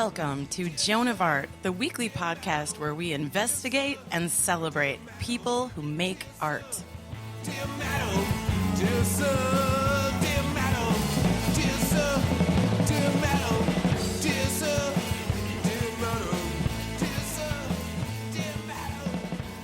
Welcome to Joan of Art, the weekly podcast where we investigate and celebrate people who make art. Dear madam, dear sir, dear madam, dear sir, dear madam, dear sir, dear madam, dear sir, dear madam,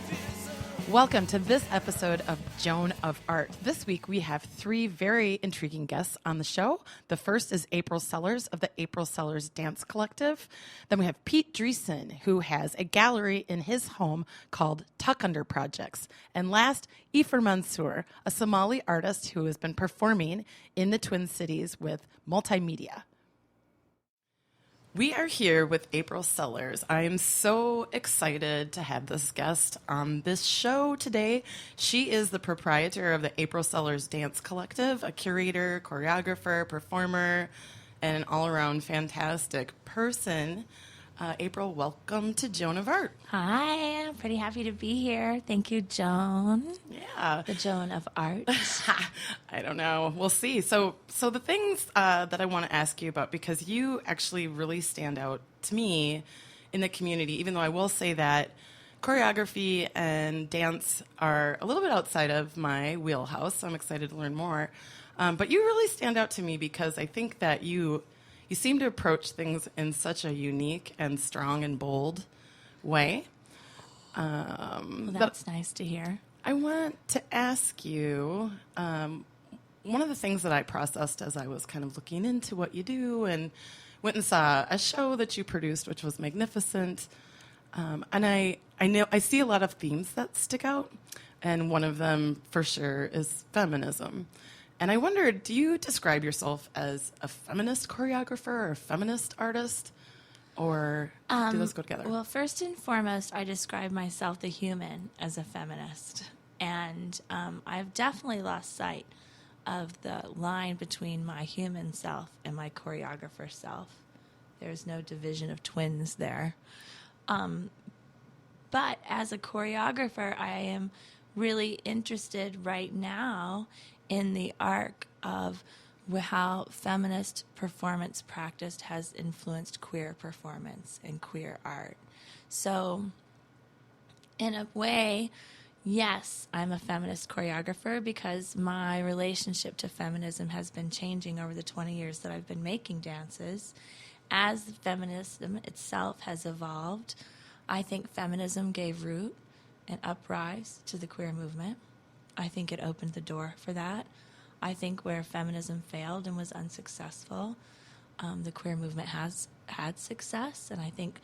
dear sir. Welcome to this episode of Joan of Art. This week we have three very intriguing guests on the show. The first is April Sellers of the April Sellers Dance Collective. Then we have Pete Driessen, who has a gallery in his home called Tuck Under Projects. And last, Ifrah Mansour, a Somali artist who has been performing in the Twin Cities with multimedia. We are here with April Sellers. I am so excited to have this guest on this show today. She is the proprietor of the April Sellers Dance Collective, a curator, choreographer, performer, and an all-around fantastic person. April, welcome to Joan of Art. Hi, I'm pretty happy to be here. Thank you, Joan. Yeah. The Joan of Art. I don't know. We'll see. So the things that I want to ask you about, because you actually really stand out to me in the community, even though I will say that choreography and dance are a little bit outside of my wheelhouse, so I'm excited to learn more. But you really stand out to me because I think that you seem to approach things in such a unique and strong and bold way. Well, that's nice to hear. I want to ask you, one of the things that I processed as I was kind of looking into what you do and went and saw a show that you produced, which was magnificent. And I know I see a lot of themes that stick out, and one of them for sure is feminism. And I wondered, do you describe yourself as a feminist choreographer or a feminist artist? Or do those go together? Well, first and foremost, I describe myself, the human, as a feminist. And I've definitely lost sight of the line between my human self and my choreographer self. There's no division of twins there. But as a choreographer, I am really interested right now in the arc of how feminist performance practice has influenced queer performance and queer art. So, in a way, yes, I'm a feminist choreographer because my relationship to feminism has been changing over the 20 years that I've been making dances. As feminism itself has evolved, I think feminism gave root and uprise to the queer movement. I think it opened the door for that. I think where feminism failed and was unsuccessful, the queer movement has had success. And I think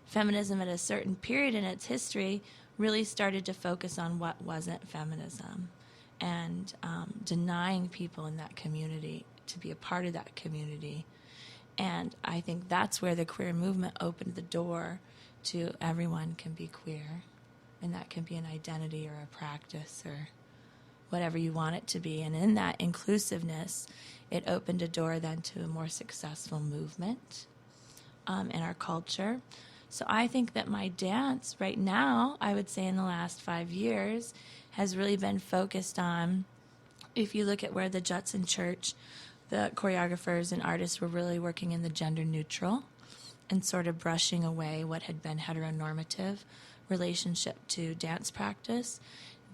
feminism at a certain period in its history really started to focus on what wasn't feminism and denying people in that community to be a part of that community. And I think that's where the queer movement opened the door to everyone can be queer. And that can be an identity or a practice or whatever you want it to be. And in that inclusiveness, it opened a door then to a more successful movement in our culture. So I think that my dance right now, I would say in the last 5 years, has really been focused on, if you look at where the Judson Church, the choreographers and artists were really working in the gender neutral and sort of brushing away what had been heteronormative relationship to dance practice.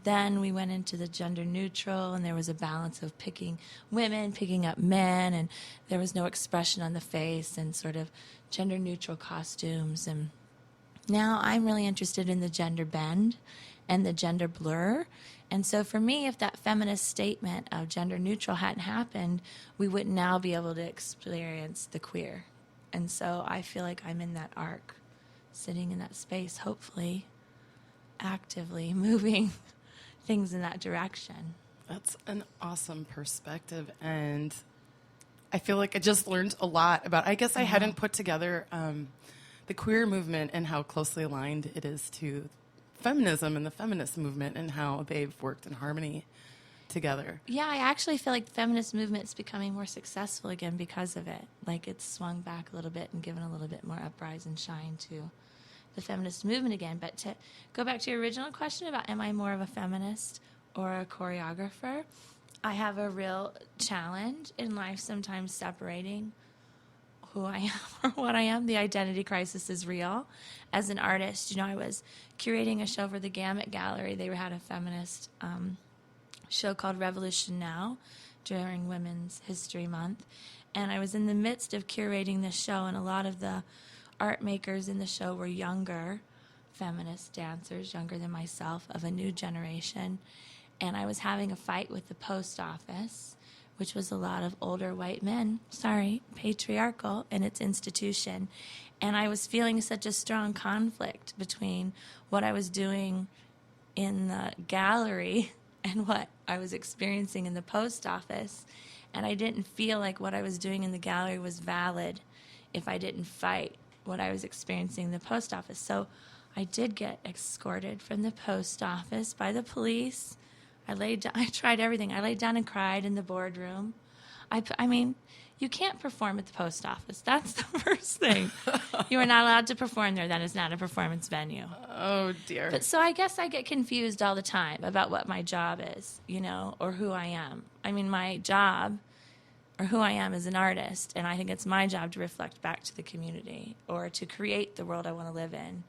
Then we went into the gender neutral, and there was a balance of picking women, picking up men, and there was no expression on the face and sort of gender neutral costumes. And now I'm really interested in the gender bend and the gender blur. And so for me, if that feminist statement of gender neutral hadn't happened, we wouldn't now be able to experience the queer. And so I feel like I'm in that arc, sitting in that space, hopefully actively moving things in that direction. That's an awesome perspective, and I feel like I just learned a lot about, I guess I hadn't put together the queer movement and how closely aligned it is to feminism and the feminist movement and how they've worked in harmony together. Yeah, I actually feel like the feminist movement is becoming more successful again because of it. Like it's swung back a little bit and given a little bit more uprise and shine to the feminist movement again. But to go back to your original question about am I more of a feminist or a choreographer, I have a real challenge in life sometimes separating who I am or what I am. The identity crisis is real. As an artist, I was curating a show for the Gamut Gallery. They had a feminist show called Revolution Now during Women's History Month. And I was in the midst of curating this show, and a lot of the art makers in the show were younger feminist dancers, younger than myself, of a new generation. And I was having a fight with the post office, which was a lot of older white men, patriarchal in its institution. And I was feeling such a strong conflict between what I was doing in the gallery and what I was experiencing in the post office. And I didn't feel like what I was doing in the gallery was valid if I didn't fight what I was experiencing in the post office. So I did get escorted from the post office by the police. I tried everything. I laid down and cried in the boardroom. I mean, you can't perform at the post office. That's the first thing. You are not allowed to perform there. That is not a performance venue. Oh, dear. But so I guess I get confused all the time about what my job is, or who I am. I mean, my job or who I am is an artist, and I think it's my job to reflect back to the community or to create the world I want to live in.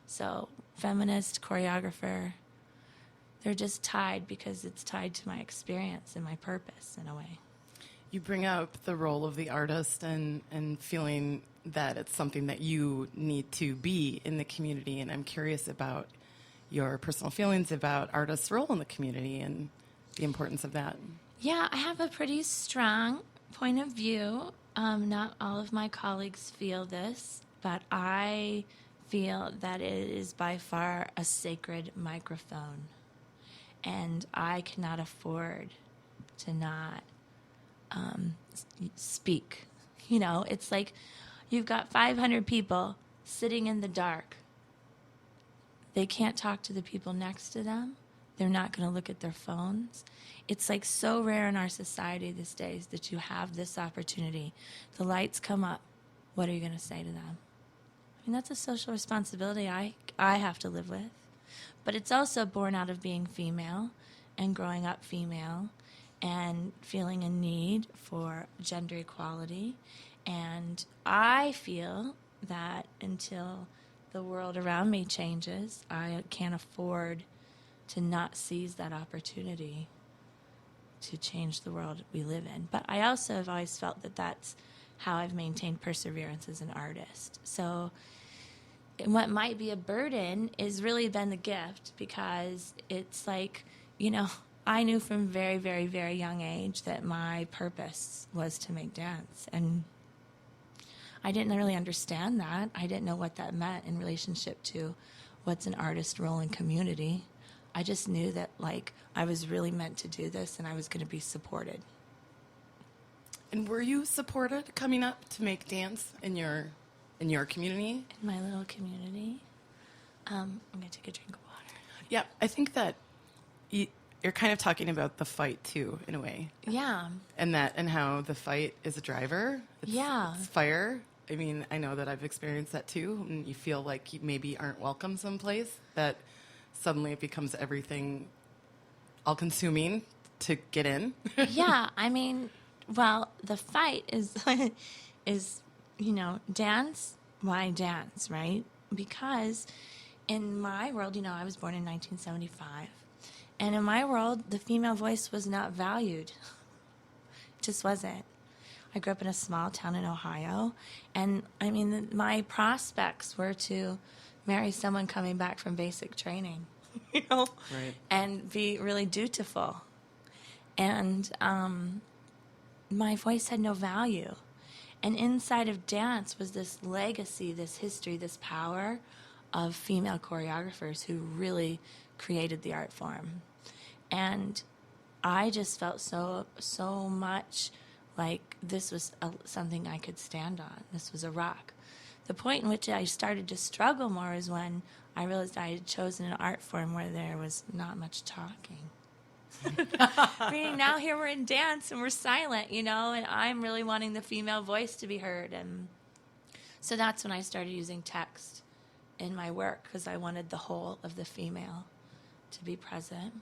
So feminist, choreographer, they're just tied because it's tied to my experience and my purpose in a way. You bring up the role of the artist and feeling that it's something that you need to be in the community. And I'm curious about your personal feelings about artists' role in the community and the importance of that. Yeah, I have a pretty strong point of view. Not all of my colleagues feel this, but I feel that it is by far a sacred microphone. And I cannot afford to not speak. It's like you've got 500 people sitting in the dark. They can't talk to the people next to them. They're not going to look at their phones. It's like so rare in our society these days that you have this opportunity. The lights come up. What are you going to say to them? I mean, that's a social responsibility I have to live with. But it's also born out of being female and growing up female and feeling a need for gender equality. And I feel that until the world around me changes, I can't afford to not seize that opportunity to change the world we live in. But I also have always felt that that's how I've maintained perseverance as an artist. So what might be a burden is really been the gift, because it's like, I knew from very, very, very young age that my purpose was to make dance. And I didn't really understand that. I didn't know what that meant in relationship to what's an artist's role in community. I just knew that, I was really meant to do this and I was going to be supported. And were you supported coming up to make dance in your community? In my little community. I'm going to take a drink of water. Yeah, I think that you're kind of talking about the fight, too, in a way. Yeah. And how the fight is a driver. It's fire. I mean, I know that I've experienced that, too. And you feel like you maybe aren't welcome someplace, that suddenly it becomes everything all-consuming to get in. Yeah, I mean, well, the fight is, dance. Why dance, right? Because in my world, I was born in 1975. And in my world, the female voice was not valued. It just wasn't. I grew up in a small town in Ohio. And, my prospects were to marry someone coming back from basic training, Right. and be really dutiful. And my voice had no value. And inside of dance was this legacy, this history, this power of female choreographers who really created the art form. And I just felt so much like this was something I could stand on. This was a rock. The point in which I started to struggle more is when I realized I had chosen an art form where there was not much talking. Meaning now here we're in dance and we're silent, and I'm really wanting the female voice to be heard. And so that's when I started using text in my work, because I wanted the whole of the female to be present.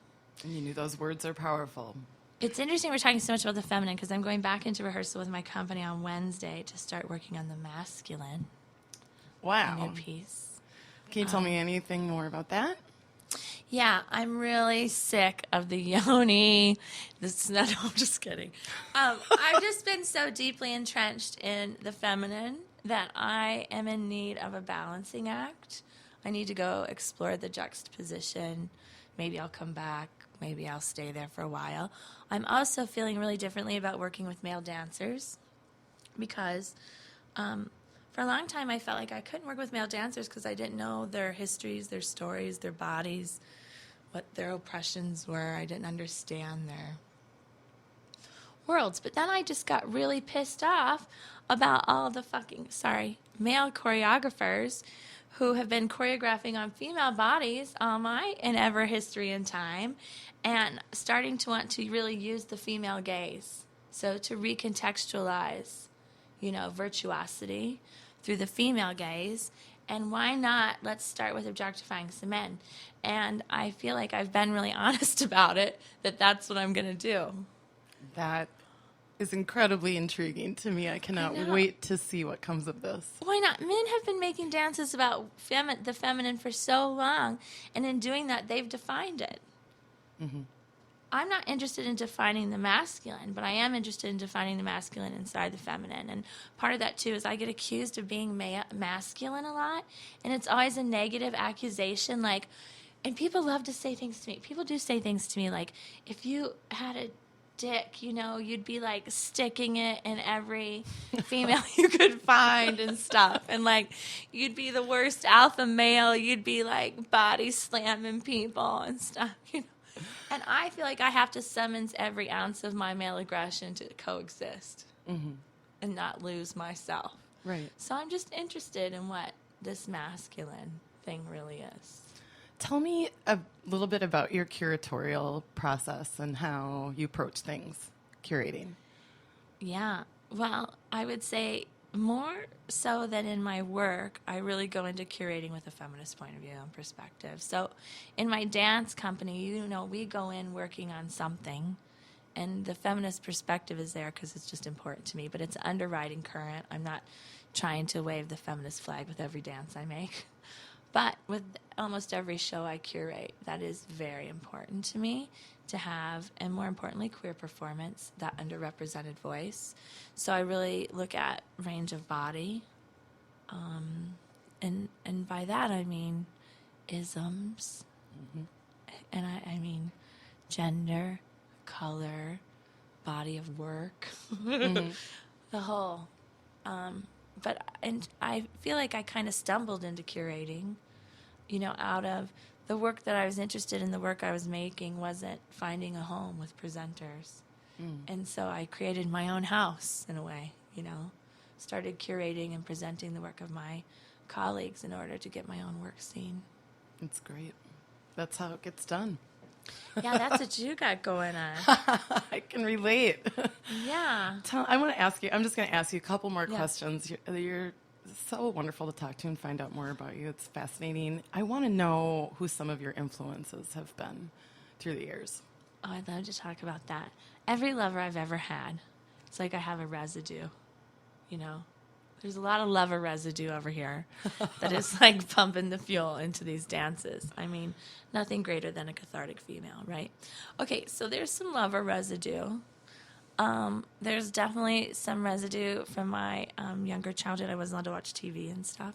And you knew those words are powerful. It's interesting we're talking so much about the feminine because I'm going back into rehearsal with my company on Wednesday to start working on the masculine. Wow. A new piece. Can you tell me anything more about that? Yeah, I'm really sick of the yoni. No, I'm just kidding. I've just been so deeply entrenched in the feminine that I am in need of a balancing act. I need to go explore the juxtaposition. Maybe I'll come back. Maybe I'll stay there for a while. I'm also feeling really differently about working with male dancers because for a long time I felt like I couldn't work with male dancers because I didn't know their histories, their stories, their bodies, what their oppressions were. I didn't understand their worlds. But then I just got really pissed off about all the male choreographers who have been choreographing on female bodies all my and ever history and time, and starting to want to really use the female gaze. So to recontextualize, virtuosity through the female gaze. And why not, let's start with objectifying some men. And I feel like I've been really honest about it, that's what I'm going to do. That is incredibly intriguing to me. I cannot wait to see what comes of this. Why not? Men have been making dances about the feminine for so long, and in doing that, they've defined it. Mm-hmm. I'm not interested in defining the masculine, but I am interested in defining the masculine inside the feminine. And part of that, too, is I get accused of being masculine a lot, and it's always a negative accusation. And people love to say things to me. People do say things to me like, if you had a dick, you'd be sticking it in every female you could find and stuff. And you'd be the worst alpha male. You'd be body slamming people and stuff, And I feel like I have to summons every ounce of my male aggression to coexist and not lose myself. Right. So I'm just interested in what this masculine thing really is. Tell me a little bit about your curatorial process and how you approach things, curating. Yeah. Well, I would say more so than in my work, I really go into curating with a feminist point of view and perspective. So in my dance company, we go in working on something, and the feminist perspective is there because it's just important to me, but it's an underwriting current. I'm not trying to wave the feminist flag with every dance I make. But with almost every show I curate, that is very important to me to have, and more importantly, queer performance, that underrepresented voice. So I really look at range of body, and by that I mean isms, and I mean gender, color, body of work, the whole. And I feel like I kind of stumbled into curating, out of the work that I was interested in. The work I was making wasn't finding a home with presenters. And so I created my own house in a way, started curating and presenting the work of my colleagues in order to get my own work seen. That's great. That's how it gets done. Yeah, that's what you got going on. I can relate. Yeah. I want to ask you, I'm just going to ask you a couple more Yeah. questions. You're so wonderful to talk to and find out more about you. It's fascinating. I want to know who some of your influences have been through the years. Oh, I'd love to talk about that. Every lover I've ever had, it's like I have a residue, There's a lot of lover residue over here that is pumping the fuel into these dances. I mean, nothing greater than a cathartic female, right? Okay, so there's some lover residue. There's definitely some residue from my younger childhood. I wasn't allowed to watch TV and stuff,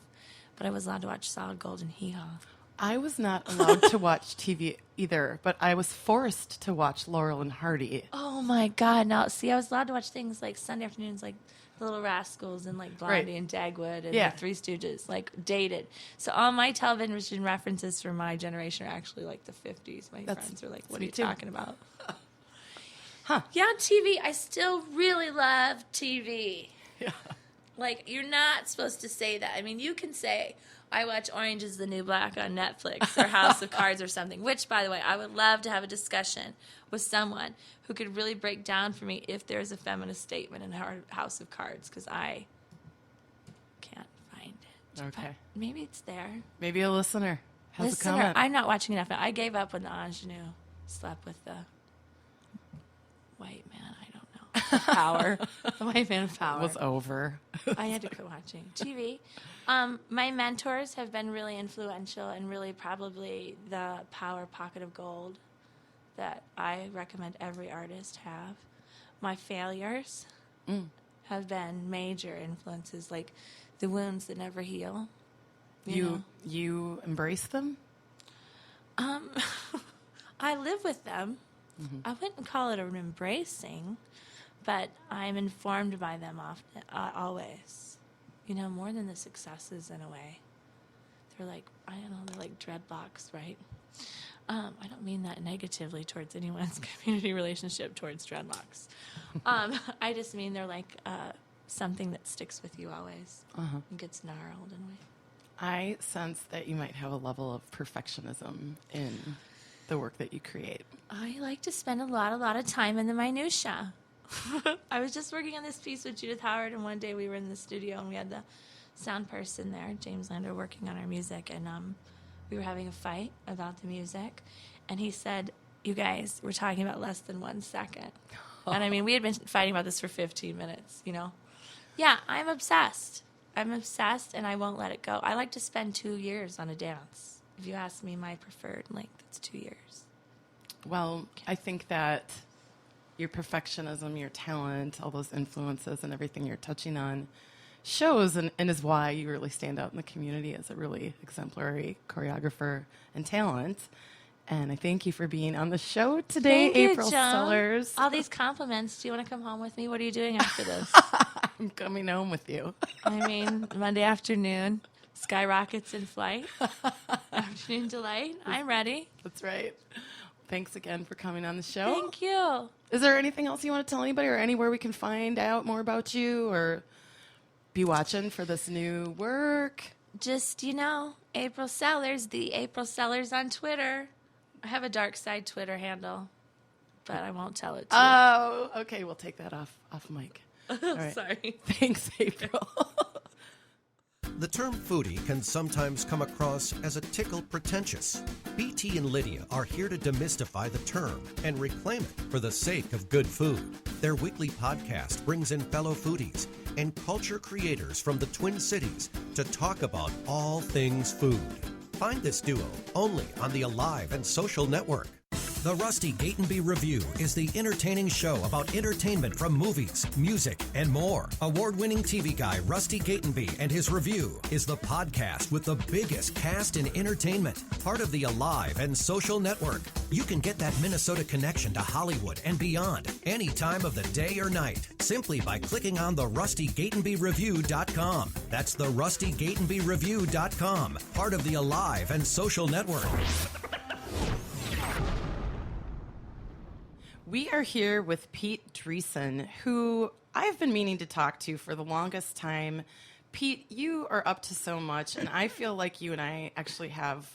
but I was allowed to watch Solid Gold and Hee Haw. I was not allowed to watch TV either, but I was forced to watch Laurel and Hardy. Oh, my God. Now, see, I was allowed to watch things like Sunday afternoons, like The Little Rascals and Blondie Right. and Dagwood and Yeah. The Three Stooges, dated. So all my television references from my generation are actually the 50s. My friends are what are me you too. talking about? Huh. Yeah, TV. I still really love TV. Yeah. You're not supposed to say that. I mean, you can say, I watch Orange is the New Black on Netflix or House of Cards or something, which, by the way, I would love to have a discussion with someone who could really break down for me if there's a feminist statement in House of Cards, because I can't find it. Okay. But maybe it's there. Maybe a listener has a Listener, comment. I'm not watching enough. I gave up when the ingenue slept with the white man, I don't know. Power. The white man of power. It was over. I had to quit watching TV. My mentors have been really influential and really probably the power pocket of gold that I recommend every artist have. My failures have been major influences, like the wounds that never heal. You embrace them? I live with them. Mm-hmm. I wouldn't call it an embracing, but I'm informed by them often, always. More than the successes in a way. They're like, I don't know, they're like dreadlocks, right? I don't mean that negatively towards anyone's community relationship towards dreadlocks. I just mean they're like something that sticks with you always and gets gnarled in a way. I sense that you might have a level of perfectionism in the work that you create. I like to spend a lot of time in the minutia. I was just working on this piece with Judith Howard, and one day we were in the studio, and we had the sound person there, James Lander, working on our music, and we were having a fight about the music, and he said, you guys, we're talking about less than 1 second. And I mean, we had been fighting about this for 15 minutes, Yeah, I'm obsessed, and I won't let it go. I like to spend 2 years on a dance. If you ask me my preferred length, it's 2 years. Well, I think that your perfectionism, your talent, all those influences and everything you're touching on shows and is why you really stand out in the community as a really exemplary choreographer and talent. And I thank you for being on the show today, Thank April you, Joan. Sellers. All these compliments. Do you want to come home with me? What are you doing after this? I'm coming home with you. I mean, Monday afternoon, skyrockets in flight, afternoon delight. I'm ready. That's right. Thanks again for coming on the show. Thank you. Is there anything else you want to tell anybody or anywhere we can find out more about you or be watching for this new work? Just, April Sellers, the April Sellers on Twitter. I have a dark side Twitter handle, but I won't tell it to you. Oh, okay. We'll take that off mic. All right. Sorry. Thanks, April. The term foodie can sometimes come across as a tickle pretentious. BT and Lydia are here to demystify the term and reclaim it for the sake of good food. Their weekly podcast brings in fellow foodies and culture creators from the Twin Cities to talk about all things food. Find this duo only on the Alive and Social Network. The Rusty Gatenby Review is the entertaining show about entertainment from movies, music, and more. Award-winning TV guy Rusty Gatenby and his review is the podcast with the biggest cast in entertainment, part of the Alive and Social Network. You can get that Minnesota connection to Hollywood and beyond any time of the day or night simply by clicking on the RustyGatenbyReview.com. That's the RustyGatenbyReview.com, part of the Alive and Social Network. We are here with Pete Driessen, who I've been meaning to talk to for the longest time. Pete, you are up to so much, and I feel like you and I actually have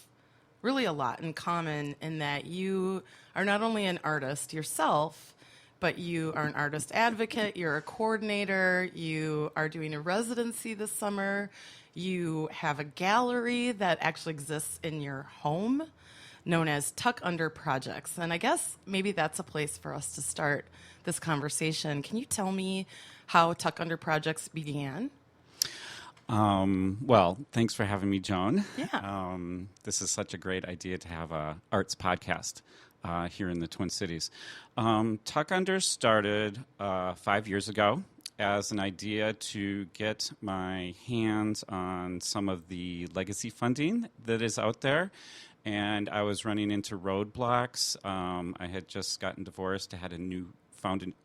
really a lot in common in that you are not only an artist yourself, but you are an artist advocate, you're a coordinator, you are doing a residency this summer, you have a gallery that actually exists in your home, known as Tuck Under Projects. And I guess maybe that's a place for us to start this conversation. Can you tell me how Tuck Under Projects began? Well, thanks for having me, Joan. Yeah. This is such a great idea to have a arts podcast here in the Twin Cities. Tuck Under started 5 years ago as an idea to get my hands on some of the legacy funding that is out there. And I was running into roadblocks. I had just gotten divorced. I had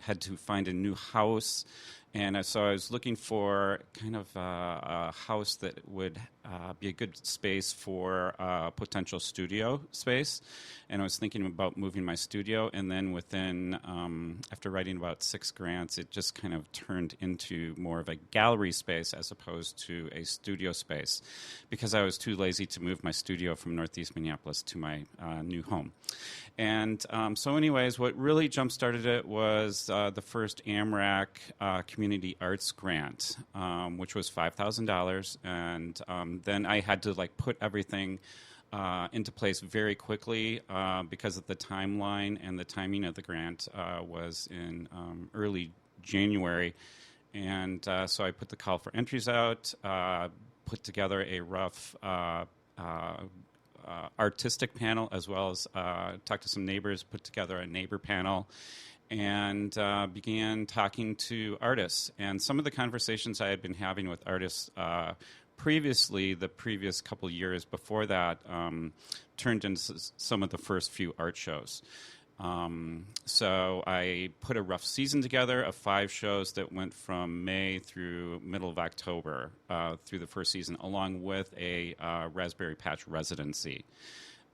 had to find a new house, and so I was looking for kind of a house that would be a good space for potential studio space. And I was thinking about moving my studio, and then within, after writing about 6 grants, it just kind of turned into more of a gallery space as opposed to a studio space, because I was too lazy to move my studio from Northeast Minneapolis to my new home. And so anyways, what really jump-started it was the first AMRAC Community Arts Grant, which was $5,000. And then I had to put everything into place very quickly because of the timeline and the timing of the grant was in early January. And so I put the call for entries out, put together a rough artistic panel, as well as talked to some neighbors, put together a neighbor panel, and began talking to artists. And some of the conversations I had been having with artists previously, the previous couple years before that, turned into some of the first few art shows. So I put a rough season together of 5 shows that went from May through middle of October through the first season, along with a Raspberry Patch residency.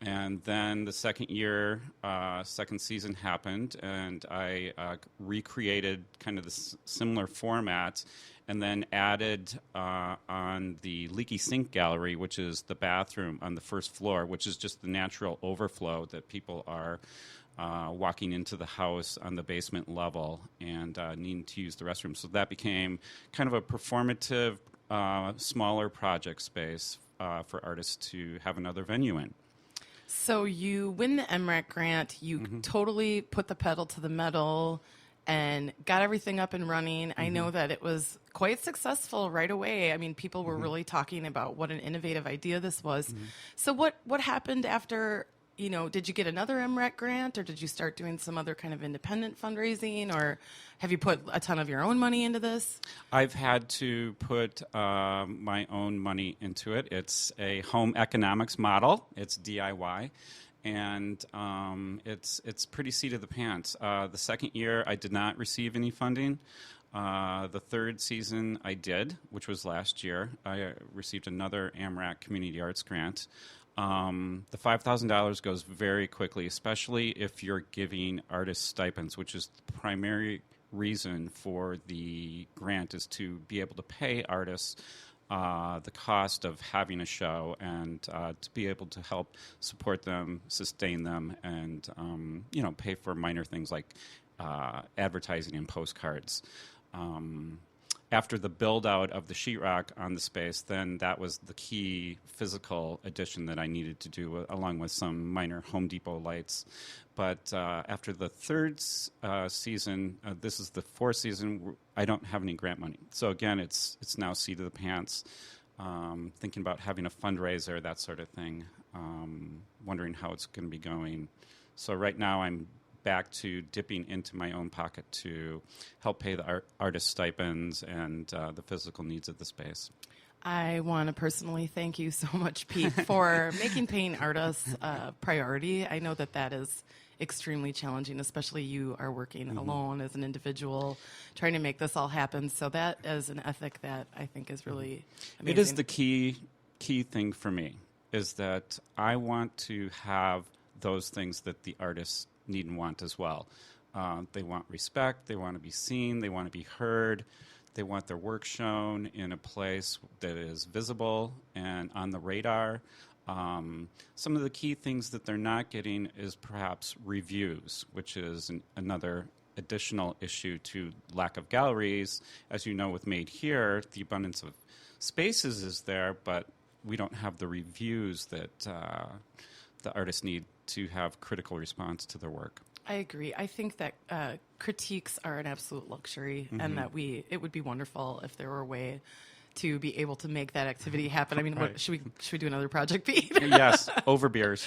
And then the second season happened, and I recreated kind of the similar format, and then added on the leaky sink gallery, which is the bathroom on the first floor, which is just the natural overflow that people are walking into the house on the basement level and needing to use the restroom. So that became kind of a performative, smaller project space for artists to have another venue in. So you win the MRAC grant, you totally put the pedal to the metal and got everything up and running. I know that it was quite successful right away. I mean, people were really talking about what an innovative idea this was. So what happened after, did you get another MRAC grant, or did you start doing some other kind of independent fundraising, or have you put a ton of your own money into this? I've had to put my own money into it. It's a home economics model. It's DIY. And it's pretty seat of the pants. The second year, I did not receive any funding. The third season, I did, which was last year. I received another AMRAC Community Arts grant. The $5,000 goes very quickly, especially if you're giving artists stipends, which is the primary reason for the grant, is to be able to pay artists the cost of having a show and to be able to help support them, sustain them, and pay for minor things like advertising and postcards. After the build-out of the sheetrock on the space, then that was the key physical addition that I needed to do, along with some minor Home Depot lights. But after the third season, this is the fourth season, I don't have any grant money. So again, it's now seat of the pants, thinking about having a fundraiser, that sort of thing, wondering how it's going to be going. So right now I'm back to dipping into my own pocket to help pay the artist stipends and the physical needs of the space. I want to personally thank you so much, Pete, for making paying artists a priority. I know that is extremely challenging, especially you are working alone as an individual, trying to make this all happen. So that is an ethic that I think is really amazing. It is the key thing for me, is that I want to have those things that the artists need and want as well. They want respect, they want to be seen, they want to be heard, they want their work shown in a place that is visible and on the radar. Some of the key things that they're not getting is perhaps reviews, which is another additional issue to lack of galleries. As you know, with Made Here, the abundance of spaces is there, but we don't have the reviews that the artists need to have critical response to their work. I agree. I think that critiques are an absolute luxury, and that it would be wonderful if there were a way to be able to make that activity happen. I mean, Right. should we do another project, Pete? Yes, over beers.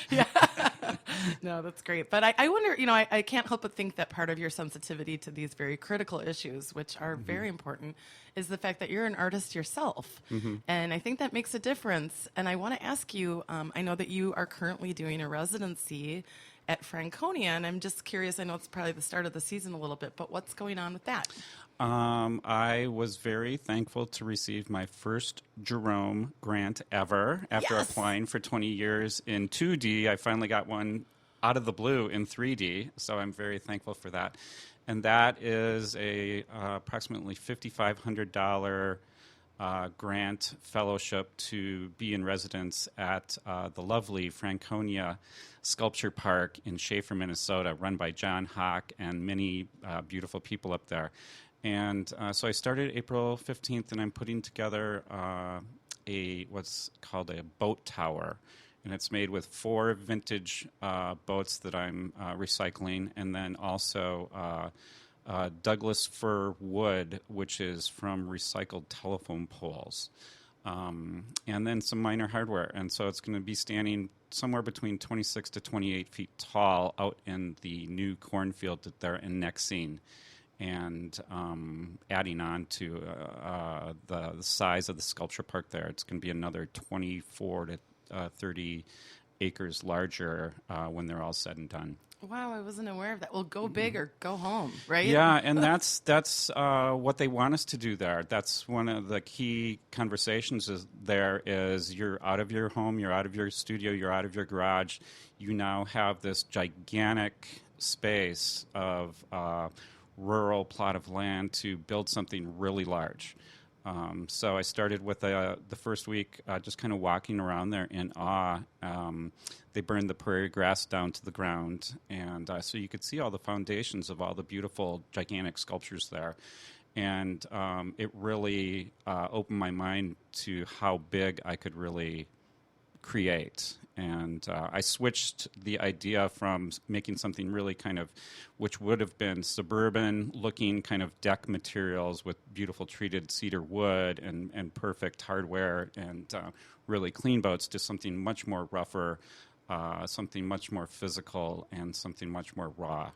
No, that's great. But I wonder, I can't help but think that part of your sensitivity to these very critical issues, which are very important, is the fact that you're an artist yourself. And I think that makes a difference. And I want to ask you, I know that you are currently doing a residency at Franconia, and I'm just curious, I know it's probably the start of the season a little bit, but what's going on with that? I was very thankful to receive my first Jerome grant ever. After Yes! applying for 20 years in 2D, I finally got one out of the blue in 3D, so I'm very thankful for that. And that is a approximately $5,500 grant fellowship to be in residence at the lovely Franconia Sculpture Park in Schaefer, Minnesota, run by John Hawk and many beautiful people up there. And so I started April 15th, and I'm putting together what's called a boat tower. and it's made with 4 vintage boats that I'm recycling, and then also Douglas fir wood, which is from recycled telephone poles, and then some minor hardware. And so it's going to be standing somewhere between 26 to 28 feet tall out in the new cornfield that they're annexing, and adding on to the size of the sculpture park there. It's going to be another 24 to 30 acres larger when they're all said and done. Wow, I wasn't aware of that. Well, go big or go home, right? Yeah, and that's what they want us to do there. That's one of the key conversations is you're out of your home, you're out of your studio, you're out of your garage. You now have this gigantic space of rural plot of land to build something really large. So I started with the first week just kind of walking around there in awe. They burned the prairie grass down to the ground, and so you could see all the foundations of all the beautiful, gigantic sculptures there. And it really opened my mind to how big I could really create. And I switched the idea from making something really kind of, which would have been suburban-looking kind of deck materials with beautiful treated cedar wood and perfect hardware and really clean boats, to something much more rougher, something much more physical, and something much more raw.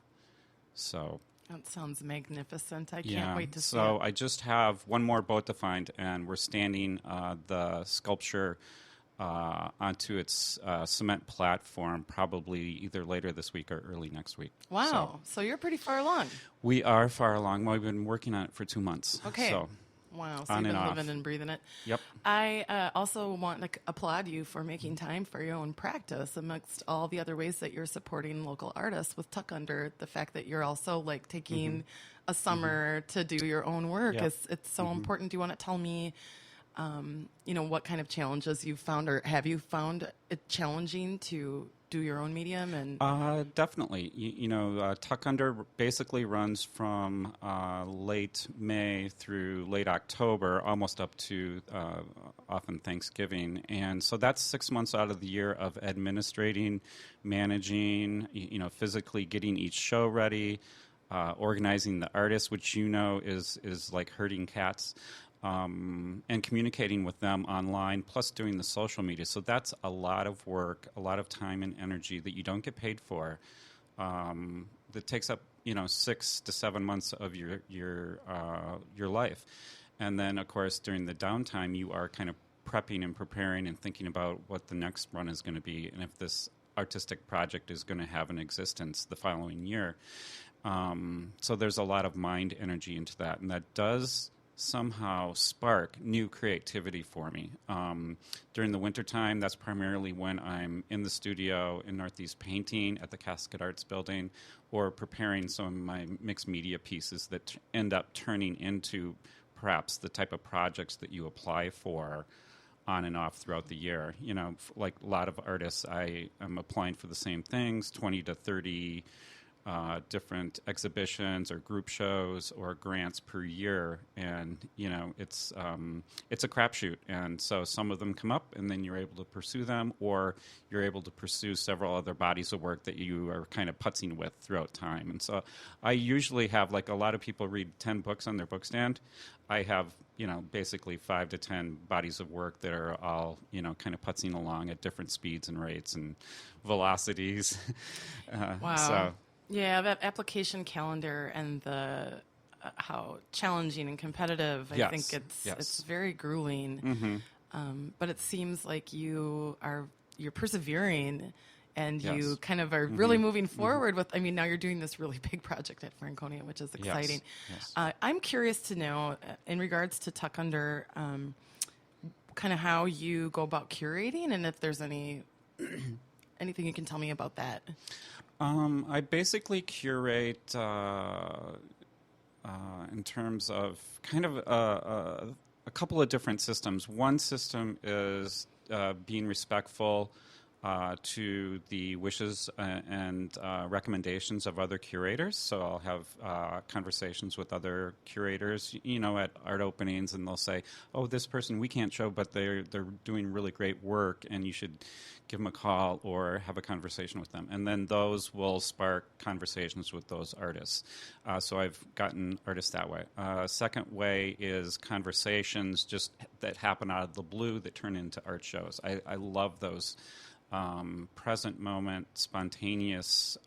So That sounds magnificent. I can't wait to see So it. I just have one more boat to find, and we're standing the sculpture onto its cement platform, probably either later this week or early next week. Wow, so you're pretty far along. We are far along. We've been working on it for 2 months. Okay. So, Wow, so on you've and been off. living and breathing it. Yep. I also want to applaud you for making time for your own practice amongst all the other ways that you're supporting local artists with Tuck Under. The fact that you're also like taking a summer to do your own work Yep. it's so important. Do you want to tell me, what kind of challenges you've found, or have you found it challenging to do your own medium? And Definitely. Tuck Under basically runs from late May through late October, almost up to often Thanksgiving. And so that's 6 months out of the year of administrating, managing, physically getting each show ready, organizing the artists, which is like herding cats. And communicating with them online, plus doing the social media. So that's a lot of work, a lot of time and energy that you don't get paid for. That takes up 6 to 7 months of your life, and then of course during the downtime you are kind of prepping and preparing and thinking about what the next run is going to be, and if this artistic project is going to have an existence the following year. So there's a lot of mind energy into that, and that does somehow spark new creativity for me. During the wintertime, that's primarily when I'm in the studio in Northeast painting at the Casket Arts building, or preparing some of my mixed media pieces that end up turning into perhaps the type of projects that you apply for on and off throughout the year. Like a lot of artists, I am applying for the same things, 20 to 30 different exhibitions or group shows or grants per year, and it's a crapshoot. And so some of them come up, and then you're able to pursue them, or you're able to pursue several other bodies of work that you are kind of putzing with throughout time. And so I usually have, like a lot of people read 10 books on their bookstand. I have basically 5 to 10 bodies of work that are all kind of putzing along at different speeds and rates and velocities. wow. So. Yeah, that application calendar and the how challenging and competitive. I Yes, think yes. it's very grueling. But it seems like you're persevering, and Yes. you kind of are really moving forward with. I mean, now you're doing this really big project at Franconia, which is exciting. Yes. I'm curious to know, in regards to Tuck Under, kind of how you go about curating, and if there's anything you can tell me about that. I basically curate in terms of kind of a couple of different systems. One system is being respectful to the wishes and recommendations of other curators. So I'll have conversations with other curators, at art openings, and they'll say, "Oh, this person we can't show, but they're doing really great work, and you should give them a call or have a conversation with them." And then those will spark conversations with those artists. So I've gotten artists that way. Second way is conversations just that happen out of the blue that turn into art shows. I love those. Present moment, spontaneous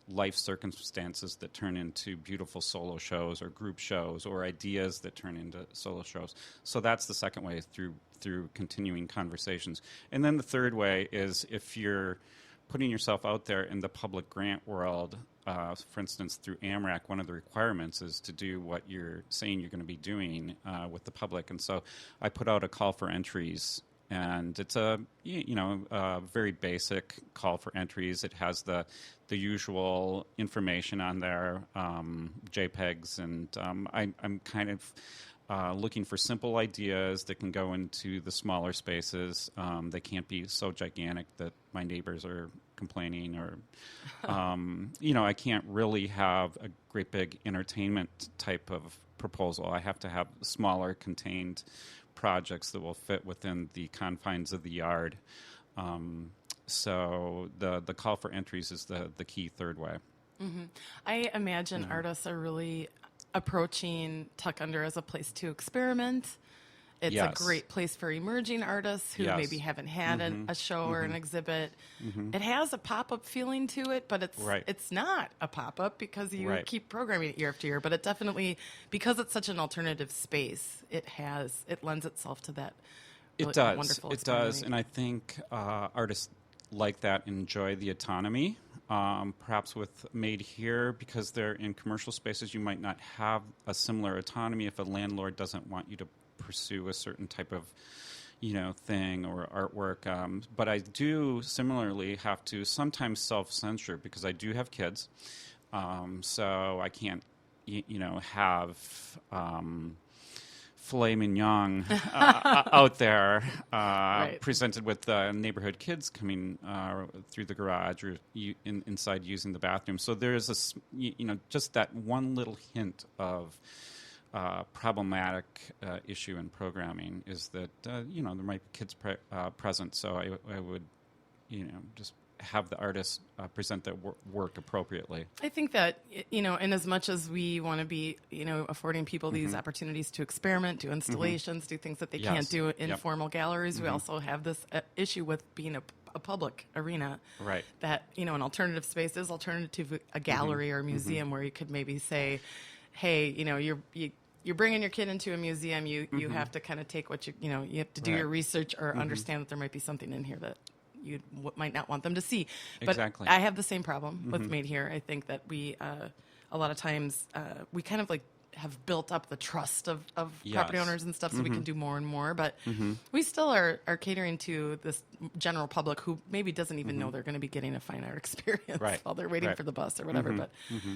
life circumstances that turn into beautiful solo shows or group shows, or ideas that turn into solo shows. So that's the second way, through continuing conversations. And then the third way is if you're putting yourself out there in the public grant world. For instance, through AMRAC, one of the requirements is to do what you're saying you're going to be doing with the public. And so I put out a call for entries. And it's a very basic call for entries. It has the usual information on there, JPEGs, and I'm kind of looking for simple ideas that can go into the smaller spaces. They can't be so gigantic that my neighbors are complaining, or I can't really have a great big entertainment type of proposal. I have to have smaller, contained projects that will fit within the confines of the yard. So the call for entries is the key third way. Mm-hmm. I imagine artists are really approaching Tuck Under as a place to experiment. It's Yes. a great place for emerging artists who Yes. maybe haven't had a show or an exhibit. It has a pop-up feeling to it, but Right. it's not a pop-up because you Right. keep programming it year after year. But it definitely, because it's such an alternative space, it lends itself to that. It really does. Wonderful It does, experimenting. and I think artists like that enjoy the autonomy. Perhaps with Made Here, because they're in commercial spaces, you might not have a similar autonomy if a landlord doesn't want you to pursue a certain type of thing or artwork. But I do similarly have to sometimes self-censor because I do have kids, so I can't have filet mignon out there Right. presented with neighborhood kids coming through the garage or inside using the bathroom. So there's just that one little hint of problematic issue in programming is that there might be kids present. So I would just have the artists present their work appropriately. I think that, in as much as we want to be, affording people these opportunities to experiment, do installations, do things that they can't Yes. do in Yep. formal galleries, we also have this issue with being a public arena. Right. That, an alternative space is alternative to a gallery or a museum where you could maybe say, hey, you're bringing your kid into a museum, you have to kind of take what you have to do Right. your research or understand that there might be something in here that you might not want them to see. But Exactly. I have the same problem with Made Here. I think that we, a lot of times, we kind of like have built up the trust of Yes. property owners and stuff so we can do more and more. But we still are catering to this general public who maybe doesn't even know they're going to be getting a fine art experience Right. while they're waiting Right. for the bus or whatever. But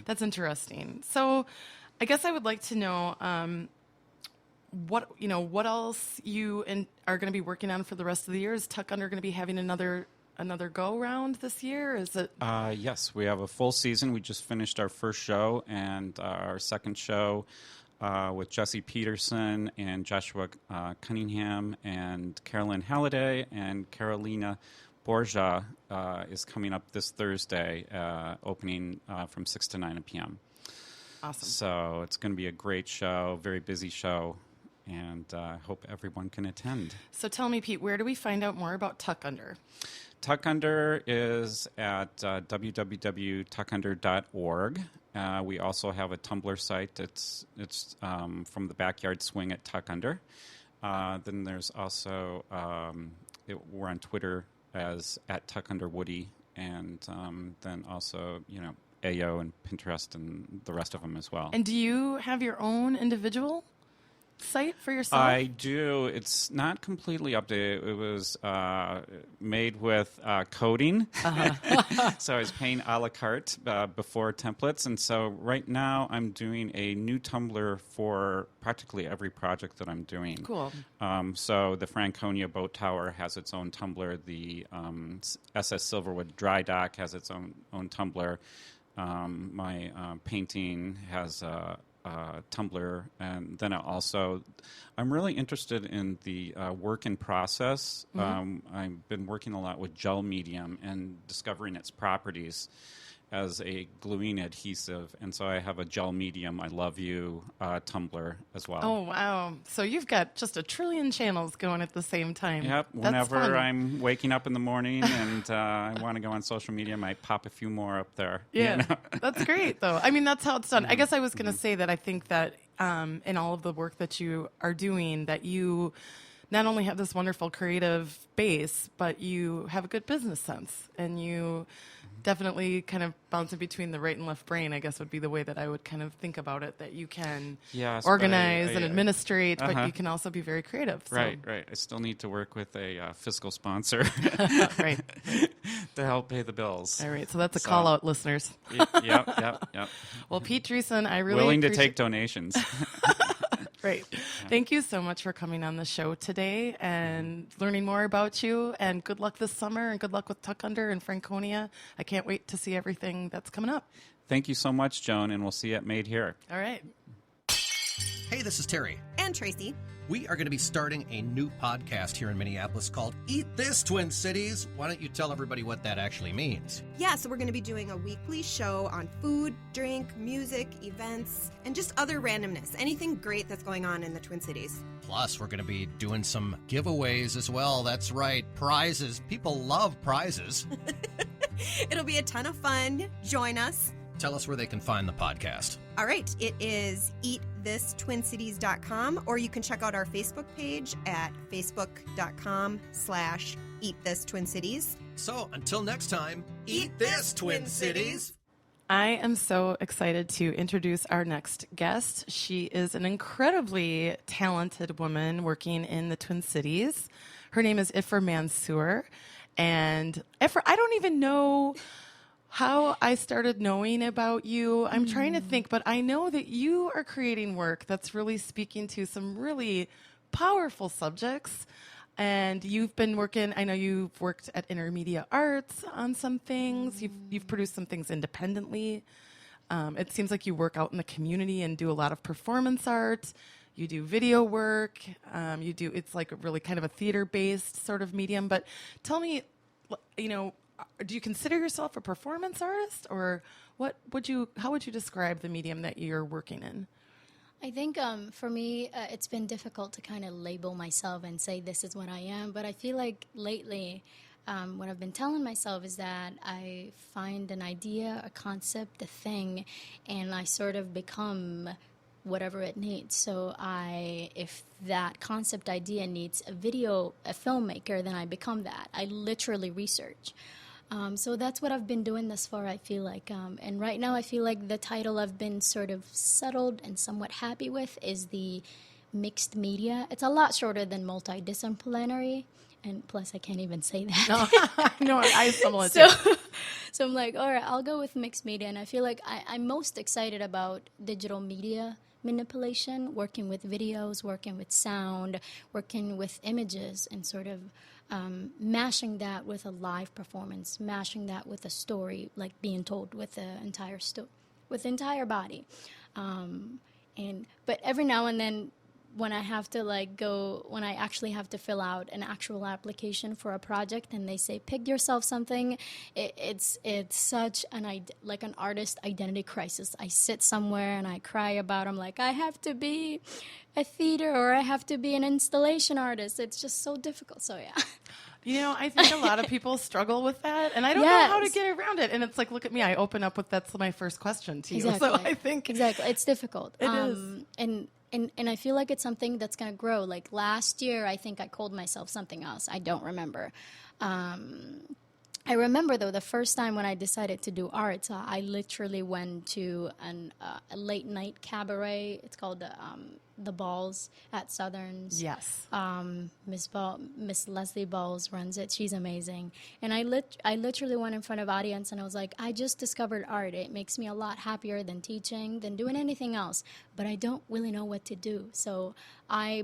that's interesting. So I guess I would like to know what else you are going to be working on for the rest of the year. Is Tuck Under going to be having another go round this year? Is it? Yes, we have a full season. We just finished our first show and our second show with Jesse Peterson and Joshua Cunningham and Carolyn Halliday, and Carolina Borja is coming up this Thursday, opening from 6 to 9 p.m. Awesome. So it's going to be a great show, very busy show, and I hope everyone can attend. So tell me, Pete, where do we find out more about Tuck Under? Tuck Under is at www.tuckunder.org. We also have a Tumblr site. It's from the backyard swing at Tuck Under. Then there's also we're on Twitter as at Tuck Under Woody, and then also AO and Pinterest and the rest of them as well. And do you have your own individual site for yourself? I do. It's not completely updated. It was made with coding. So I was paying a la carte before templates. And so right now I'm doing a new Tumblr for practically every project that I'm doing. Cool. So the Franconia Boat Tower has its own Tumblr. The SS Silverwood Dry Dock has its own Tumblr. My painting has Tumblr, and then I'm really interested in the work in process. I've been working a lot with gel medium and discovering its properties as a gluing adhesive, and so I have a gel medium I love you Tumblr as well. Oh, wow. So you've got just a trillion channels going at the same time. Yep. That's Whenever fun. I'm waking up in the morning and I want to go on social media, I might pop a few more up there. Yeah, You know? that's great, though. I mean, that's how it's done. I guess I was going to say that I think that in all of the work that you are doing, that you not only have this wonderful creative base, but you have a good business sense, and you definitely kind of bouncing between the right and left brain, I guess would be the way that I would kind of think about it, that you can Yes, organize but and administrate, but uh-huh. you can also be very creative. So. Right. I still need to work with a fiscal sponsor Right. to help pay the bills. All right, so that's a So- call out, listeners. Yep. Well, Pete Driessen, I really Willing to appreciate- take donations. Great. Thank you so much for coming on the show today and learning more about you. And good luck this summer, and good luck with Tuck Under and Franconia. I can't wait to see everything that's coming up. Thank you so much, Joan, and we'll see you at Made Here. All right. Hey, this is Terry. And Tracy. We are going to be starting a new podcast here in Minneapolis called Eat This, Twin Cities. Why don't you tell everybody what that actually means? Yeah, so we're going to be doing a weekly show on food, drink, music, events, and just other randomness. Anything great that's going on in the Twin Cities. Plus, we're going to be doing some giveaways as well. That's right, prizes. People love prizes. It'll be a ton of fun. Join us. Tell us where they can find the podcast. All right, it is eatthisTwinCities.com, or you can check out our Facebook page at facebook.com/eatthisTwinCities. So, until next time, Eat this, Twin Cities. I am so excited to introduce our next guest. She is an incredibly talented woman working in the Twin Cities. Her name is Ifrah Mansour. And Ifrah, I don't even know how I started knowing about you. I'm trying to think, but I know that you are creating work that's really speaking to some really powerful subjects. And you've been working, I know you've worked at Intermedia Arts on some things. You've produced some things independently. It seems like you work out in the community and do a lot of performance art. You do video work. It's like a really kind of a theater-based sort of medium. But tell me, do you consider yourself a performance artist, or how would you describe the medium that you're working in? I think for me, it's been difficult to kind of label myself and say this is what I am. But I feel like lately, what I've been telling myself is that I find an idea, a concept, a thing, and I sort of become whatever it needs. So if that concept idea needs a filmmaker, then I become that. I literally research. So that's what I've been doing thus far, I feel like. And right now I feel like the title I've been sort of settled and somewhat happy with is the mixed media. It's a lot shorter than multidisciplinary, and plus I can't even say that. No, I stumble at So I'm like, all right, I'll go with mixed media. And I feel like I'm most excited about digital media manipulation, working with videos, working with sound, working with images, and sort of mashing that with a live performance, mashing that with a story, like being told with the entire body. But every now and then, when I have to when I actually have to fill out an actual application for a project, and they say pick yourself something, it's such an artist identity crisis. I sit somewhere and I cry about, I'm like, I have to be a theater or I have to be an installation artist. It's just so difficult. So yeah. I think a lot of people struggle with that, and I don't know how to get around it. And it's like, look at me, I open up with that's my first question to you. Exactly. So I think exactly, it's difficult. It is. And I feel like it's something that's going to grow. Like last year, I think I called myself something else. I don't remember. I remember, though, the first time when I decided to do art, I literally went to a late-night cabaret. It's called the Balls at Southern's. Yes. Miss Leslie Balls runs it. She's amazing. And I literally went in front of audience, and I was like, I just discovered art. It makes me a lot happier than teaching, than doing anything else. But I don't really know what to do. So I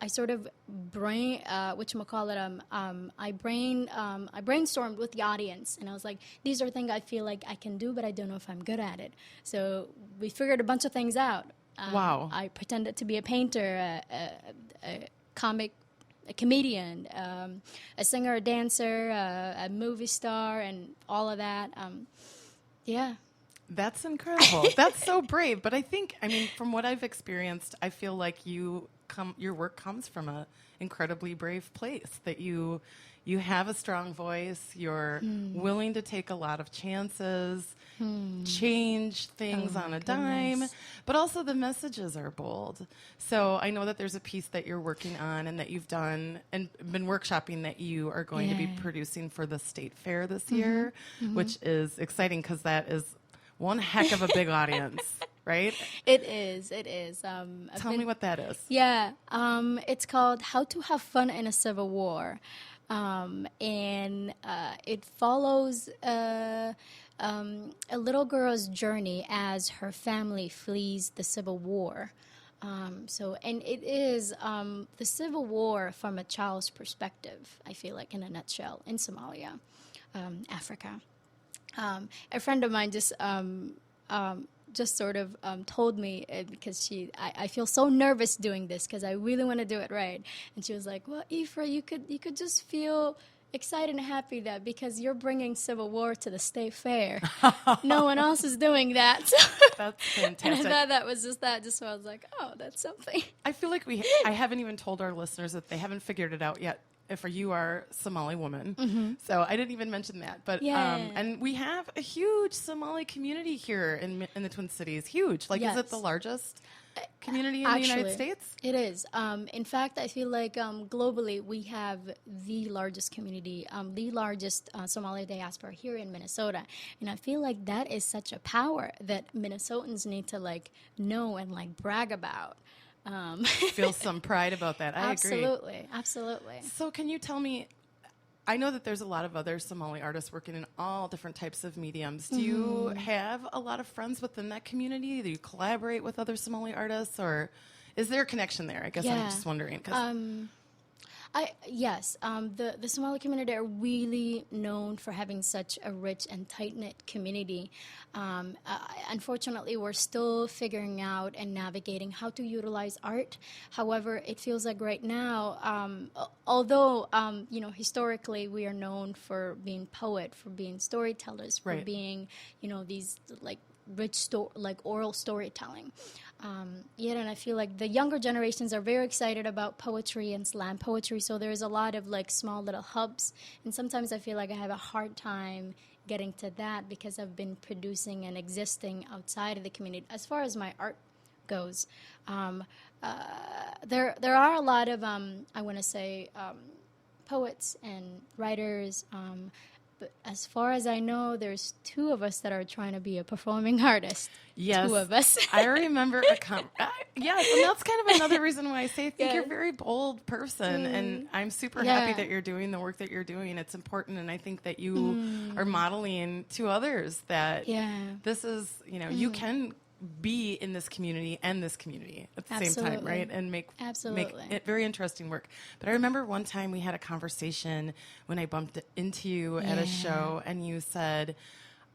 sort of I brainstormed with the audience, and I was like, these are things I feel like I can do, but I don't know if I'm good at it. So we figured a bunch of things out. Wow. I pretended to be a painter, a comedian, a singer, a dancer, a movie star, and all of that. Yeah. That's incredible. That's so brave. But I think, from what I've experienced, I feel like your work comes from an incredibly brave place, that you have a strong voice, you're willing to take a lot of chances, change things on a dime, but also the messages are bold. So I know that there's a piece that you're working on and that you've done and been workshopping that you are going to be producing for the State Fair this year, which is exciting because that is one heck of a big audience. Right? It is. Tell me what that is. Yeah. It's called How to Have Fun in a Civil War. And it follows a little girl's journey as her family flees the Civil War. And it is the Civil War from a child's perspective, I feel like, in a nutshell, in Somalia, Africa. A friend of mine just sort of told me, because I feel so nervous doing this because I really want to do it right. And she was like, well, Ifrah, you could just feel excited and happy that because you're bringing Civil War to the State Fair. No one else is doing that. That's fantastic. And I thought that was just that. Just so I was like, oh, that's something. I feel like I haven't even told our listeners that they haven't figured it out yet. If you are a Somali woman, so I didn't even mention that. But and we have a huge Somali community here in the Twin Cities. Huge, like is it the largest community in the United States? It is. In fact, I feel like globally we have the largest community, the largest Somali diaspora here in Minnesota, and I feel like that is such a power that Minnesotans need to know and brag about. Feel some pride about that. I agree. Absolutely. So can you tell me, I know that there's a lot of other Somali artists working in all different types of mediums. Do you have a lot of friends within that community? Do you collaborate with other Somali artists, or is there a connection there? I guess I'm just wondering. Yes, the Somali community are really known for having such a rich and tight-knit community. Unfortunately, we're still figuring out and navigating how to utilize art. However, it feels like right now, although, historically we are known for being for being storytellers, for being, these rich oral storytelling. And I feel like the younger generations are very excited about poetry and slam poetry, so there's a lot of small little hubs, and sometimes I feel like I have a hard time getting to that because I've been producing and existing outside of the community. As far as my art goes, there are a lot of I want to say poets and writers. But as far as I know, there's two of us that are trying to be a performing artist. Yes. Two of us. I remember yes, and that's kind of another reason why I say I think you're a very bold person, and I'm super happy that you're doing the work that you're doing. It's important, and I think that you are modeling to others that this is, you can be in this community and this community at the same time, right? And make it very interesting work. But I remember one time we had a conversation when I bumped into you at a show, and you said,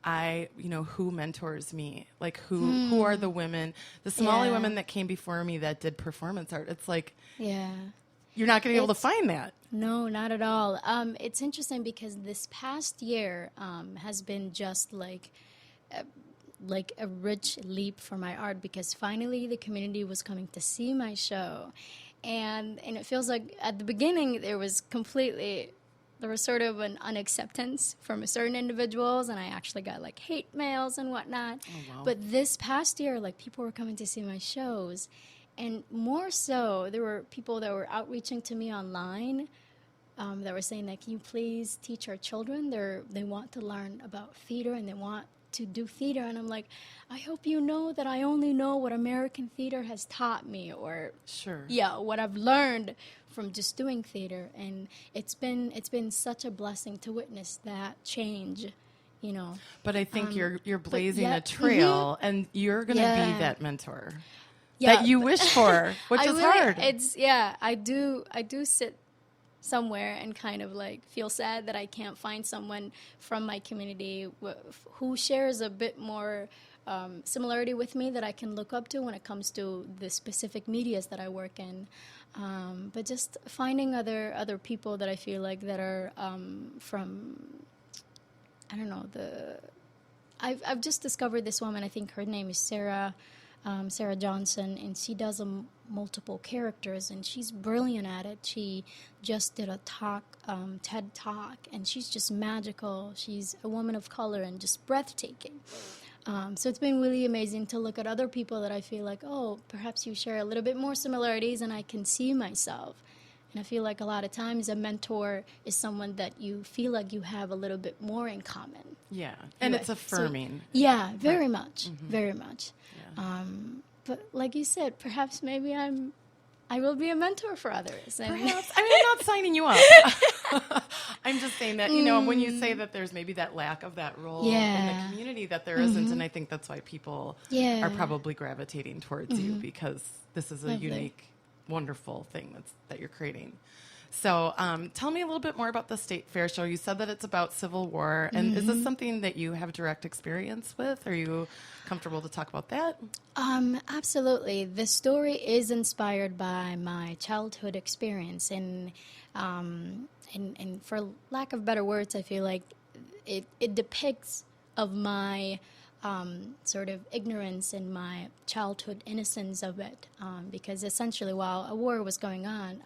who mentors me? Who are the women, the Somali women that came before me that did performance art? It's like, you're not going to be able to find that. No, not at all. It's interesting because this past year has been just like a rich leap for my art, because finally the community was coming to see my show, and it feels like at the beginning there was sort of an unacceptance from certain individuals, and I actually got hate mails and whatnot. Oh, wow. But this past year, people were coming to see my shows, and more so there were people that were outreaching to me online that were saying that, can you please teach our children? They want to learn about theater and they want to do theater. And I'm like, I hope you know that I only know what American theater has taught me, or Sure. yeah, what I've learned from just doing theater. And it's been such a blessing to witness that change, you know. But I think you're blazing yeah, a trail, and you're going to Yeah. be that mentor Yeah, that you wish for, which is hard. I do sit somewhere and kind of like feel sad that I can't find someone from my community who shares a bit more similarity with me that I can look up to when it comes to the specific medias that I work in. But just finding other people that I feel like that are from, I don't know, I've just discovered this woman. I think her name is Sarah Johnson, and she does multiple characters, and she's brilliant at it. She just did a TED Talk, and she's just magical. She's a woman of color and just breathtaking. So it's been really amazing to look at other people that I feel like, oh, perhaps you share a little bit more similarities, and I can see myself. And I feel like a lot of times a mentor is someone that you feel like you have a little bit more in common. Yeah, and Right. it's affirming. So, yeah, very much, very much. Yeah. But like you said, perhaps maybe I will be a mentor for others. And Perhaps. I mean, I'm not signing you up. I'm just saying that, you know, when you say that there's maybe that lack of that role in Yeah. the community, that there isn't, and I think that's why people Yeah. are probably gravitating towards you, because this is a Lovely. unique, wonderful thing that you're creating. So tell me a little bit more about the State Fair show. You said that it's about Civil War, and is this something that you have direct experience with? Are you comfortable to talk about that? Absolutely. The story is inspired by my childhood experience, and for lack of better words, I feel like it depicts of my sort of ignorance and my childhood innocence of it, because essentially while a war was going on,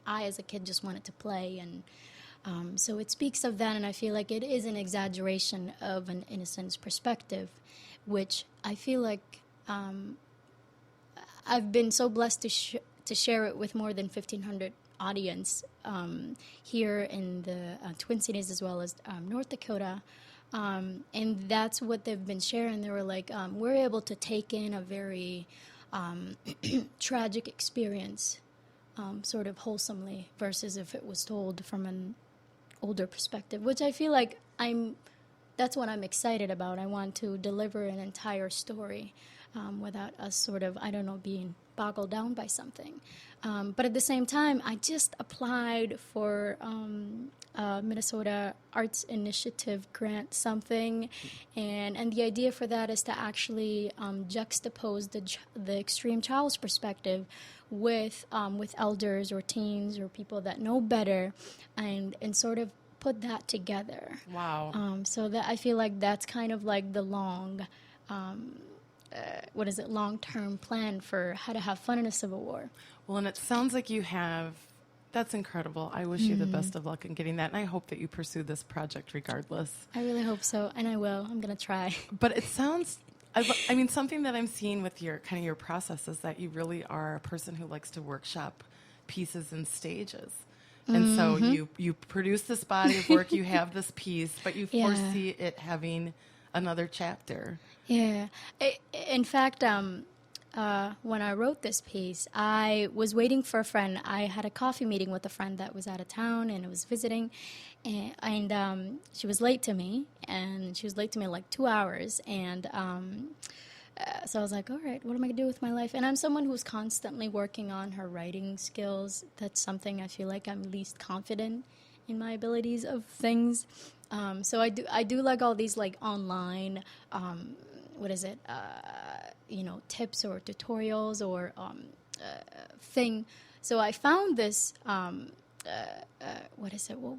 I as a kid just wanted to play, and so it speaks of that, and I feel like it is an exaggeration of an innocence perspective, which I feel like I've been so blessed to share it with more than 1,500 audience here in the Twin Cities as well as North Dakota. And that's what they've been sharing. They were like, we're able to take in a very tragic experience sort of wholesomely versus if it was told from an older perspective, which I feel like that's what I'm excited about. I want to deliver an entire story without us sort of, I don't know, being boggled down by something. But at the same time, I just applied for Minnesota Arts Initiative grant something, and the idea for that is to actually juxtapose the extreme child's perspective with elders or teens or people that know better, and sort of put that together. Wow. So that I feel like that's kind of like the long-term plan for how to have fun in a Civil War. Well, and it sounds like you have. That's incredible. I wish you the best of luck in getting that, and I hope that you pursue this project regardless. I really hope so, and I will. I'm going to try. But it sounds, I mean, something that I'm seeing with your process is that you really are a person who likes to workshop pieces and stages. And so you produce this body of work, you have this piece, but you foresee it having another chapter. Yeah. In fact, when I wrote this piece, I was waiting for a friend. I had a coffee meeting with a friend that was out of town and was visiting, and she was late to me, like 2 hours, and so I was like, all right, what am I going to do with my life? And I'm someone who's constantly working on her writing skills. That's something I feel like I'm least confident in my abilities of things. So I do like all these like online, tips or tutorials or thing. So I found this, what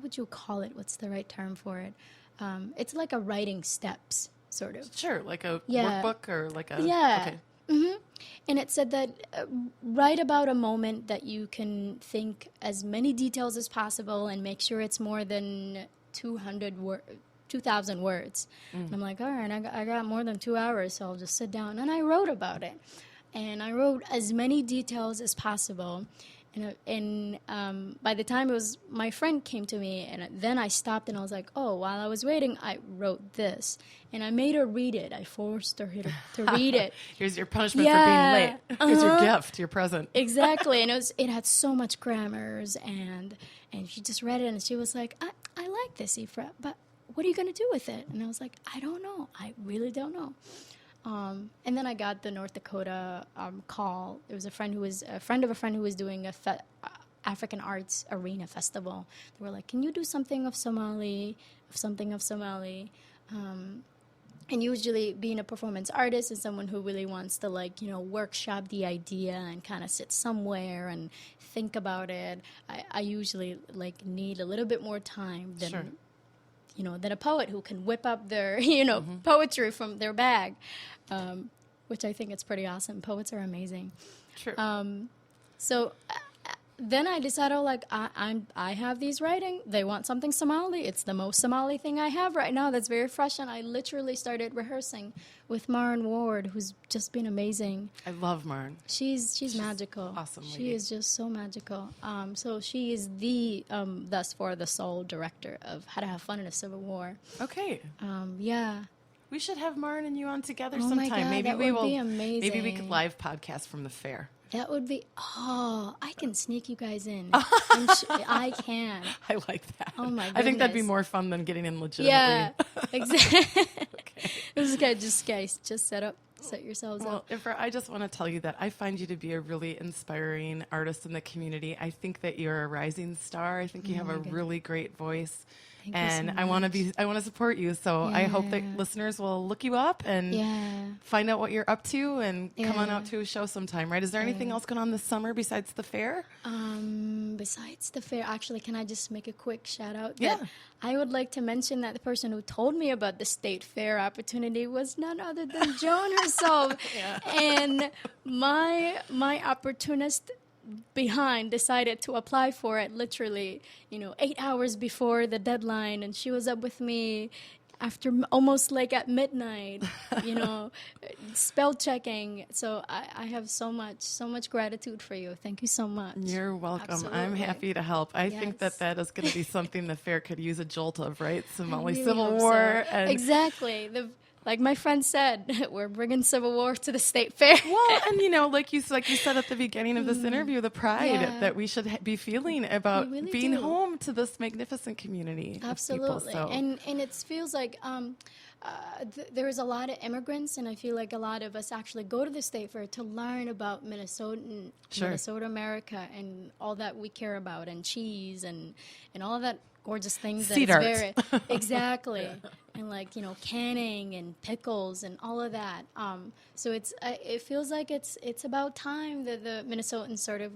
would you call it? What's the right term for it? It's like a writing steps, sort of. Sure, like a Yeah. workbook or like a... Yeah. Okay. And it said that write about a moment that you can think as many details as possible and make sure it's more than 2,000 words. And I'm like, all right, I got more than 2 hours, so I'll just sit down. And I wrote about it. And I wrote as many details as possible. And by the time it was, my friend came to me, and then I stopped and I was like, oh, while I was waiting, I wrote this. And I made her read it. I forced her to read it. Here's your punishment for being late. Here's your gift, your present. Exactly. And it had so much grammars, and she just read it, and she was like, I like this, Ifrah, but what are you going to do with it? And I was like, I don't know. I really don't know. And then I got the North Dakota call. There was a friend of a friend who was doing a African Arts Arena Festival. They were like, can you do something of Somali? And usually being a performance artist is someone who really wants to workshop the idea and kind of sit somewhere and think about it. I usually need a little bit more time than... Sure. Than a poet who can whip up their, poetry from their bag, which I think it's pretty awesome. Poets are amazing. True. So then I decided, I have these writing. They want something Somali. It's the most Somali thing I have right now that's very fresh, and I literally started rehearsing with Maren Ward, who's just been amazing. I love Maren. She's magical. Awesome lady. She is just so magical. So she is thus far the sole director of How to Have Fun in a Civil War. Okay. Yeah. We should have Maren and you on together Oh sometime. my God, maybe that we would will. be amazing. Maybe we could live podcast from the fair. That would be, I can sneak you guys in. I can. I like that. Oh my I think that'd be goodness. more fun than getting in legitimately. Yeah, exactly. Okay. This guy just set yourselves Well, up. Ifrah, I just want to tell you that I find you to be a really inspiring artist in the community. I think that you're a rising star. I think you have a really great voice. Thank you And so I want to support you. So I hope that Yeah. listeners will look you up and find out what you're up to and come on out to a show sometime, right? Is there anything else going on this summer besides the fair? Besides the fair, actually, can I just make a quick shout out? Yeah. That I would like to mention that the person who told me about the state fair opportunity was none other than Joan herself. And my opportunist behind decided to apply for it literally 8 hours before the deadline, and she was up with me after almost at midnight, spell checking. So I have so much gratitude for you. Thank you so much. You're welcome. I'm Absolutely. happy to help. I think Yes. that is going to be something the fair could use a jolt of, right? I Somali really Civil hope War. so. And Exactly. Like my friend said, we're bringing Civil War to the state fair. Well, and like you said at the beginning of this interview, the pride Yeah. that we should be feeling about We really being do. home to this magnificent community. Absolutely. Of people, so. And it feels like there is a lot of immigrants, and I feel like a lot of us actually go to the state fair to learn about Minnesota America, and all that we care about, and cheese and all of that gorgeous things. Seed that art. it's very exactly. And canning and pickles and all of that. So it feels like it's about time that the Minnesotans sort of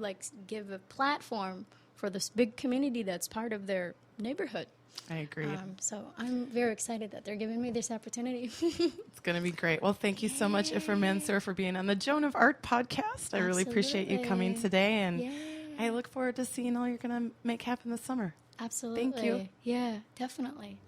give a platform for this big community that's part of their neighborhood. I agree. So I'm very excited that they're giving me this opportunity. It's going to be great. Well, thank you so much, Ifrah Mansour, for being on the Joan of Art podcast. I really appreciate you coming today, and Yay. I look forward to seeing all you're going to make happen this summer. Absolutely. Thank you. Yeah, definitely.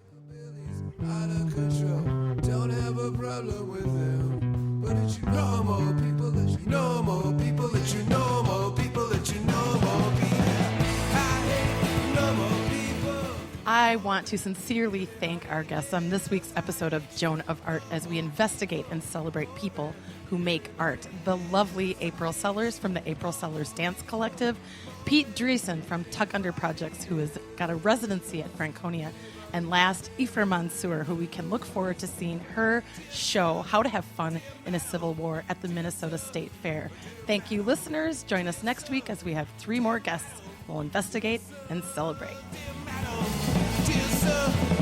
Out of control, don't have a problem with them. But it's you know more people that you know more people that you know more people that you know more people. I hate no more people. I want to sincerely thank our guests on this week's episode of Joan of Art as we investigate and celebrate people who make art. The lovely April Sellers from the April Sellers Dance Collective, Pete Driessen from Tuck Under Projects, who has got a residency at Franconia, and last, Ifrah Mansour, who we can look forward to seeing her show, How to Have Fun in a Civil War, at the Minnesota State Fair. Thank you, listeners. Join us next week as we have 3 more guests. We'll investigate and celebrate. Just